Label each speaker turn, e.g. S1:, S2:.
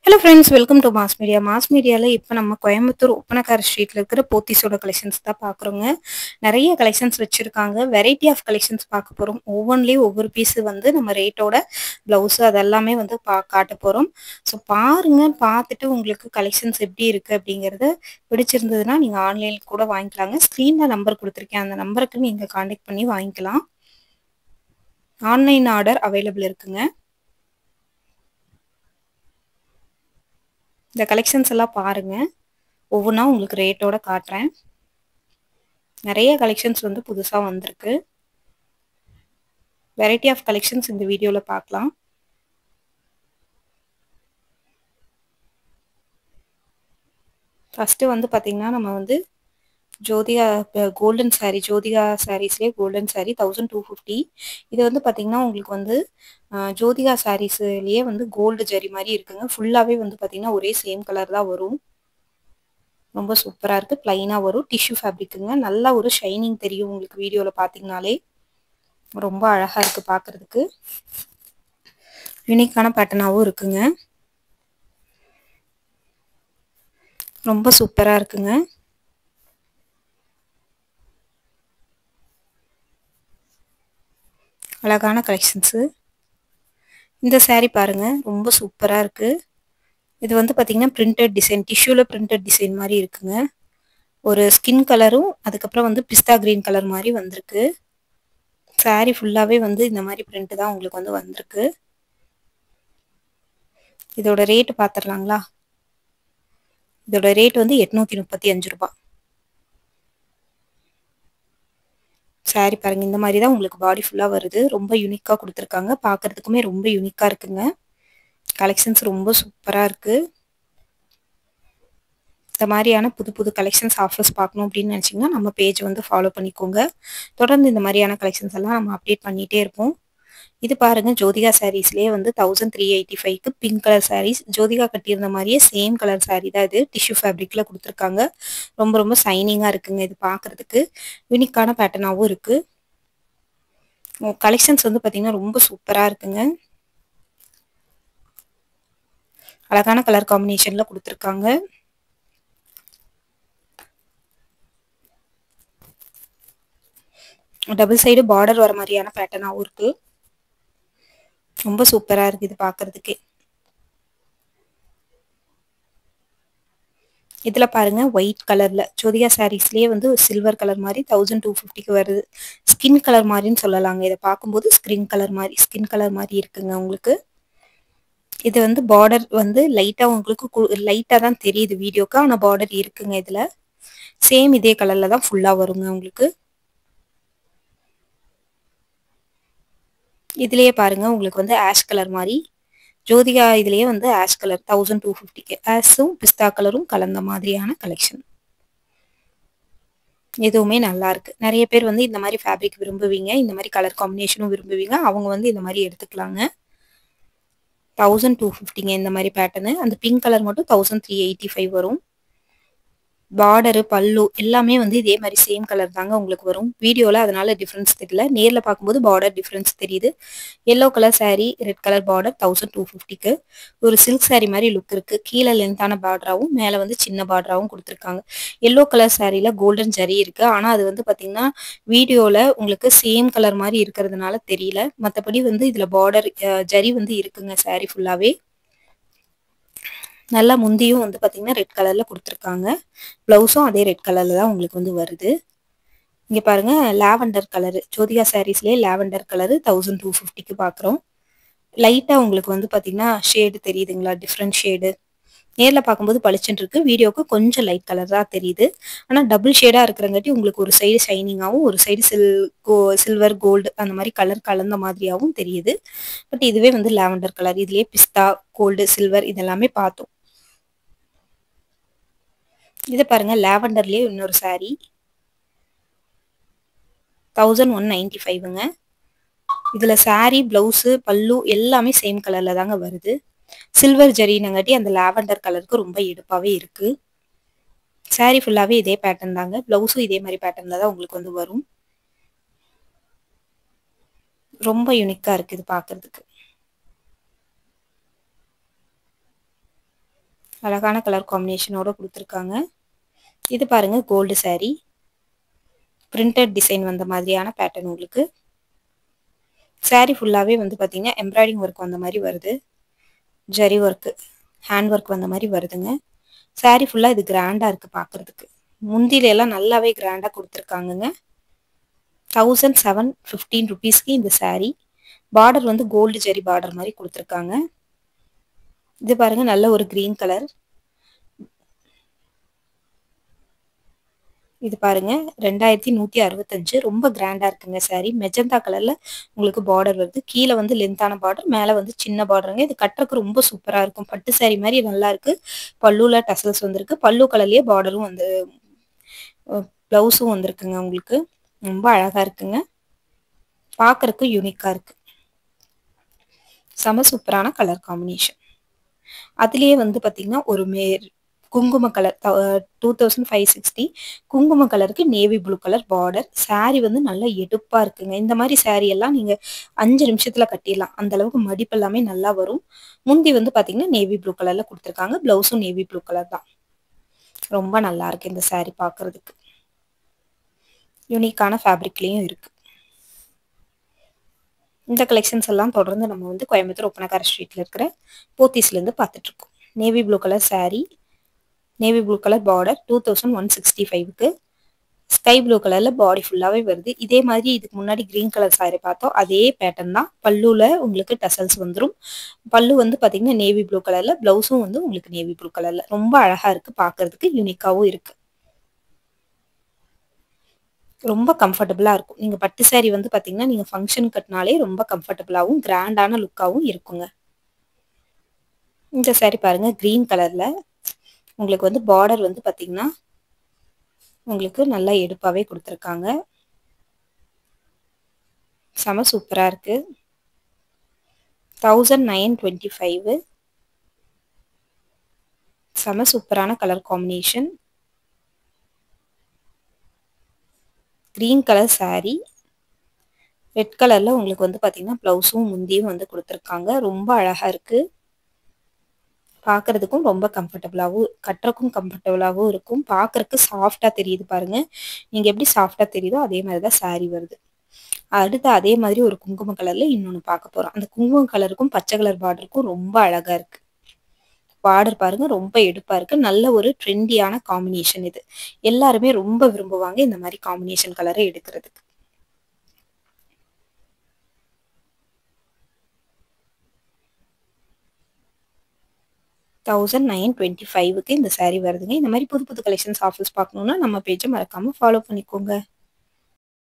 S1: Hello friends, welcome to mass media. Mass மீடியாவில் இப்போ நம்ம கோயம்புத்தூர் ஒப்பனக்கார ஸ்ட்ரீட்டில் இருக்கிற போத்தீஸோட கலெக்ஷன்ஸ் தான் பார்க்குறோங்க. நிறைய கலெக்ஷன்ஸ் வச்சுருக்காங்க. வெரைட்டி ஆஃப் கலெக்ஷன்ஸ் பார்க்க போகிறோம். ஒவ்வொன்றிலையும் ஒவ்வொரு பீஸு வந்து நம்ம ரேட்டோட ப்ளவுஸு அதெல்லாமே வந்து காட்ட போகிறோம். ஸோ பாருங்கள், பார்த்துட்டு உங்களுக்கு கலெக்ஷன்ஸ் எப்படி இருக்குது அப்படிங்கிறத பிடிச்சிருந்ததுன்னா நீங்கள் ஆன்லைனில் கூட வாங்கிக்கலாங்க. ஸ்க்ரீனில் நம்பர் கொடுத்துருக்கேன், அந்த நம்பருக்கு நீங்கள் காண்டாக்ட் பண்ணி வாங்கிக்கலாம். ஆன்லைன் ஆர்டர் அவைலபிள் இருக்குங்க. இந்த கலெக்ஷன்ஸ் எல்லாம் பாருங்க, ஒவ்வொன்றா உங்களுக்கு ரேட்டோட காட்டுறேன். நிறைய கலெக்ஷன்ஸ் வந்து புதுசாக வந்திருக்கு. வெரைட்டி ஆஃப் கலெக்ஷன்ஸ் இந்த வீடியோவில் பார்க்கலாம். ஃபஸ்ட்டு வந்து பார்த்தீங்கன்னா, நம்ம வந்து ஜோதிகா கோல்டன் சாரீ, ஜோதிகா சாரீஸ்லேயே கோல்டன் சாரீ 1250. இது வந்து பார்த்தீங்கன்னா உங்களுக்கு வந்து ஜோதிகா சாரீஸ்லேயே வந்து கோல்டு ஜரி மாதிரி இருக்குங்க. ஃபுல்லாகவே வந்து பார்த்தீங்கன்னா ஒரே சேம் கலர் தான் வரும். ரொம்ப சூப்பராக இருக்குது. ப்ளைனாக வரும். டிஷ்யூ ஃபேப்ரிக்குங்க. நல்லா ஒரு ஷைனிங் தெரியும் உங்களுக்கு வீடியோவில் பார்த்தீங்கனாலே. ரொம்ப அழகாக இருக்குது பார்க்குறதுக்கு. யூனிக்கான பேட்டர்னாகவும் இருக்குங்க. ரொம்ப சூப்பராக இருக்குங்க. அழகான கலெக்ஷன்ஸு. இந்த சாரீ பாருங்கள், ரொம்ப சூப்பராக இருக்குது. இது வந்து பார்த்திங்கன்னா பிரிண்டட் டிசைன், டிஷ்யூவில் பிரிண்டட் டிசைன் மாதிரி இருக்குங்க. ஒரு ஸ்கின் கலரும் அதுக்கப்புறம் வந்து பிஸ்தா கிரீன் கலர் மாதிரி வந்திருக்கு. சாரீ ஃபுல்லாகவே வந்து இந்த மாதிரி பிரிண்ட் தான் உங்களுக்கு வந்து வந்திருக்கு. இதோட ரேட்டு பார்த்துடலாங்களா? இதோட ரேட் வந்து 835 ரூபா. சாரீ பாருங்கள், இந்த மாதிரி தான் உங்களுக்கு பாடி ஃபுல்லாக வருது. ரொம்ப யூனிக்காக கொடுத்துருக்காங்க. பார்க்குறதுக்குமே ரொம்ப யூனிக்காக இருக்குங்க. கலெக்ஷன்ஸ் ரொம்ப சூப்பராக இருக்குது. இந்த மாதிரியான புது புது கலெக்ஷன்ஸ் ஆஃபர்ஸ் பார்க்கணும் அப்படின்னு நினச்சிங்கன்னா நம்ம பேஜ் வந்து ஃபாலோ பண்ணிக்கோங்க. தொடர்ந்து இந்த மாதிரியான கலெக்ஷன்ஸ் எல்லாம் நம்ம அப்டேட் பண்ணிகிட்டே இருப்போம். இது பாருங்கள், ஜோதிகா சாரீஸ்லேயே வந்து 1385க்கு பிங்க் கலர் சாரீஸ். ஜோதிகா கட்டியிருந்த மாதிரியே சேம் கலர் சாரீ தான் இது. டிஷ்யூ ஃபேப்ரிக்கில் கொடுத்துருக்காங்க. ரொம்ப ரொம்ப ஷைனிங்காக இருக்குங்க. இது பார்க்குறதுக்கு யூனிக்கான பேட்டர்னாகவும் இருக்குது. கலெக்ஷன்ஸ் வந்து பார்த்திங்கன்னா ரொம்ப சூப்பராக இருக்குங்க. அழகான கலர் காம்பினேஷனில் கொடுத்துருக்காங்க. டபுள் சைடு பார்டர் வர மாதிரியான பேட்டர்னாகவும் இருக்குது. ரொம்ப சூப்பராக இருக்குது இது பார்க்குறதுக்கே. இதில் பாருங்கள், ஒயிட் கலரில் ஜோதிகா சாரீஸ்லேயே வந்து சில்வர் கலர் மாதிரி 1250க்கு வருது. ஸ்கின் கலர் மாதிரின்னு சொல்லலாங்க. இதை பார்க்கும்போது ஸ்கின் கலர் மாதிரி இருக்குங்க உங்களுக்கு. இது வந்து பார்டர் வந்து லைட்டாக உங்களுக்கு லைட்டாக தான் தெரியுது வீடியோக்கு, ஆனால் பார்டர் இருக்குங்க. இதில் சேம் இதே கலரில் தான் ஃபுல்லாக வருங்க உங்களுக்கு. இதுலேயே பாருங்கள், உங்களுக்கு வந்து ஆஷ் கலர் மாதிரி ஜோதிகா இதுலேயே வந்து ஆஷ் கலர் 1250க்கு ஆஷும் பிஸ்தா கலரும் கலந்த மாதிரியான கலெக்ஷன். எதுவுமே நல்லா இருக்கு. நிறைய பேர் வந்து இந்த மாதிரி ஃபேப்ரிக் விரும்புவீங்க, இந்த மாதிரி கலர் காம்பினேஷனும் விரும்புவீங்க. அவங்க வந்து இந்த மாதிரி எடுத்துக்கலாங்க. 1250ங்க இந்த மாதிரி பேட்டர்னு. அந்த பிங்க் கலர் மட்டும் 1385 வரும். பார்டரு பல்லு எல்லாமே வந்து இதே மாதிரி சேம் கலர் தாங்க உங்களுக்கு வரும். வீடியோவில் அதனால டிஃப்ரென்ஸ் தெரியல, நேரில் பார்க்கும்போது பார்டர் டிஃப்ரென்ஸ் தெரியுது. Yellow colour sari, red colour border 1250க்கு. ஒரு சில்க் சாரீ மாதிரி லுக் இருக்குது. கீழே லென்த்தான பார்டராகவும் மேலே வந்து சின்ன பார்டராகவும் கொடுத்துருக்காங்க. எல்லோ கலர் சாரியில் கோல்டன் ஜரி இருக்குது. ஆனால் அது வந்து பார்த்திங்கன்னா வீடியோவில் உங்களுக்கு சேம் கலர் மாதிரி இருக்கிறதுனால தெரியல. மற்றபடி வந்து இதில் பார்டர் ஜரி வந்து இருக்குங்க சாரீ ஃபுல்லாகவே. நல்லா முந்தியும் வந்து பார்த்திங்கன்னா ரெட் கலரில் கொடுத்துருக்காங்க. ப்ளவுஸும் அதே ரெட் கலரில் தான் உங்களுக்கு வந்து வருது. இங்கே பாருங்கள், லாவெண்டர் கலரு ஜோதிகா சாரீஸ்லேயே லாவெண்டர் கலரு 1250க்கு பார்க்குறோம். லைட்டாக உங்களுக்கு வந்து பார்த்திங்கன்னா ஷேடு தெரியுதுங்களா? Different shade. நேரில் பார்க்கும்போது பளிச்சுன்னு இருக்குது, வீடியோவுக்கு கொஞ்சம் லைட் கலர் தான் தெரியுது. ஆனால் டபுள் ஷேடாக இருக்கிறங்காட்டி உங்களுக்கு ஒரு சைடு ஷைனிங்காகவும் ஒரு சைடு சில்வர் கோல்டு அந்த மாதிரி கலர் கலந்த மாதிரியாகவும் தெரியுது. பட் இதுவே வந்து லாவெண்டர் கலர். இதுலேயே பிஸ்தா, கோல்டு, சில்வர் இதெல்லாமே பார்த்தோம். இதை பாருங்கள், லாவெண்டர்லேயே இன்னொரு சாரீ 1195ங்க. இதில் சாரீ, ப்ளவுஸு, பல்லு எல்லாமே சேம் கலரில் தாங்க வருது. சில்வர் ஜரினங்காட்டி அந்த லாவெண்டர் கலருக்கு ரொம்ப எடுப்பாகவே இருக்குது. சாரீ ஃபுல்லாகவே இதே பேட்டர்ன் தாங்க. ப்ளவுஸும் இதே மாதிரி பேட்டர்னில் தான் உங்களுக்கு வந்து வரும். ரொம்ப யூனிக்காக இருக்குது இது பார்க்குறதுக்கு. அழகான கலர் காம்பினேஷனோட குடுத்துருக்காங்க. இது பாருங்க கோல்டு சாரி. பிரிண்டட் டிசைன் வந்த மாதிரியான பேட்டர்ன் உங்களுக்கு. சாரி ஃபுல்லாவே வந்து பாத்தீங்கன்னா எம்ப்ராய்டிங் ஒர்க் வந்த மாதிரி வருது. ஜரி ஒர்க், ஹேண்ட் ஒர்க் வந்த மாதிரி வருதுங்க. சாரி ஃபுல்லா இது கிராண்டா இருக்கு பாக்குறதுக்கு. முந்தில எல்லாம் நல்லாவே கிராண்டா கொடுத்துருக்காங்கங்க. 1715 rupeesக்கு இந்த சாரி. பார்டர் வந்து கோல்டு ஜெரி பார்டர் மாதிரி கொடுத்துருக்காங்க. இது பாருங்க நல்ல ஒரு கிரீன் கலர். இது பாருங்க 2165. ரொம்ப கிராண்டா இருக்குங்க சாரி. மெஜந்தா கலர்ல உங்களுக்கு பார்டர் வருது. கீழே வந்து லென்த்தான பார்டர், மேல வந்து சின்ன பார்டருங்க. இது கட்டுறதுக்கு ரொம்ப சூப்பரா இருக்கும். பட்டு சாரி மாதிரி நல்லா இருக்கு. பல்லுல டசல்ஸ் வந்திருக்கு. பல்லு கலர்லயே பார்டரும் வந்து பிளவுஸும் வந்திருக்குங்க உங்களுக்கு. ரொம்ப அழகா இருக்குங்க. பாக்குறதுக்கு யூனிக்கா இருக்கு. செம சூப்பரான கலர் காம்பினேஷன். அதுலயே வந்து பாத்தீங்கன்னா ஒரு குங்கும கலர் 2560 குங்கும கலருக்கு navy blue colour border. Sorry வந்து நல்லா எடுப்பா இருக்குங்க. இந்த மாதிரி சாரி எல்லாம் நீங்க 5 நிமிஷத்துல கட்டிடலாம். அந்த அளவுக்கு மடிப்பு எல்லாமே நல்லா வரும். முந்தி வந்து பாத்தீங்கன்னா நேவி ப்ளூ கலர்ல கொடுத்துருக்காங்க. பிளவுஸும் நேவி ப்ளூ கலர் தான். ரொம்ப நல்லா இருக்கு இந்த சாரி பாக்குறதுக்கு. யூனிக்கான ஃபேப்ரிக்லயும் இருக்கு. இந்த கலெக்ஷன்ஸ் எல்லாம் தொடர்ந்து நம்ம வந்து கோயம்புத்தூர் ஒப்பனக்கார ஸ்ட்ரீட்ல இருக்கிற போத்தீஸ்ல இருந்து பார்த்துட்டு இருக்கோம். Navy blue colour sari, navy blue colour border 2165க்கு. ஸ்கை ப்ளூ கலர்ல பாடி ஃபுல்லாவே வருது. இதே மாதிரி இதுக்கு முன்னாடி கிரீன் கலர் சாரி பார்த்தோம். அதே பேட்டர்ன் தான். பல்லுல உங்களுக்கு டசல்ஸ் வந்துடும். பல்லு வந்து பாத்தீங்கன்னா நேவி ப்ளூ கலர்ல, பிளவுஸும் வந்து உங்களுக்கு நேவி ப்ளூ கலர்ல. ரொம்ப அழகா இருக்கு. பாக்குறதுக்கு யூனிக்காவும் இருக்கு. ரொம்ப கம்ஃபர்டபுளா இருக்கும். நீங்க பட்டு சாரி வந்து பாத்தீங்கன்னா நீங்க ஃபங்க்ஷன் கட்டினாலே ரொம்ப கம்ஃபர்டபுளாவும் கிராண்டான லுக்காவும் இருக்குங்க. இந்த சாரி பாருங்க கிரீன் கலர்ல உங்களுக்கு வந்து பார்டர் வந்து பாத்தீங்கன்னா உங்களுக்கு நல்லா எடுப்பாவே கொடுத்துருக்காங்க. செம சூப்பரா இருக்கு. 1925. செம சூப்பரான colour combination. Green colour sorry. Red கலர்ல உங்களுக்கு வந்து பாத்தீங்கன்னா பிளவுஸும் முந்தியும் வந்து கொடுத்துருக்காங்க. ரொம்ப அழகா இருக்கு. பாக்குறதுக்கும் ரொம்ப கம்ஃபர்டபுளாவும், கட்டுறக்கும் கம்ஃபர்டபுளாவும் இருக்கும். பாக்குறதுக்கு சாஃப்டா தெரியுது பாருங்க. நீங்க எப்படி சாஃப்டா தெரியுதோ அதே மாதிரிதான் சாரி வருது. அடுத்து அதே மாதிரி ஒரு குங்கும கலர்ல இன்னொன்னு பார்க்க போறோம். அந்த குங்கும கலருக்கும் பச்சை கலர் பார்டருக்கும் ரொம்ப அழகா இருக்கு. பார்டர் பாருங்க ரொம்ப எடுப்பா இருக்கு. நல்ல ஒரு ட்ரெண்டியான காம்பினேஷன் இது. எல்லாருமே ரொம்ப விரும்புவாங்க இந்த மாதிரி காம்பினேஷன் கலரை எடுக்கிறதுக்கு. 1925க்கு இந்த சாரி வருதுங்க. இந்த மாதிரி புது புது கலெக்ஷன்ஸ் ஆஃபர்ஸ் பார்க்கணும்னா நம்ம பேஜை மறக்காம ஃபாலோ பண்ணிக்கோங்க.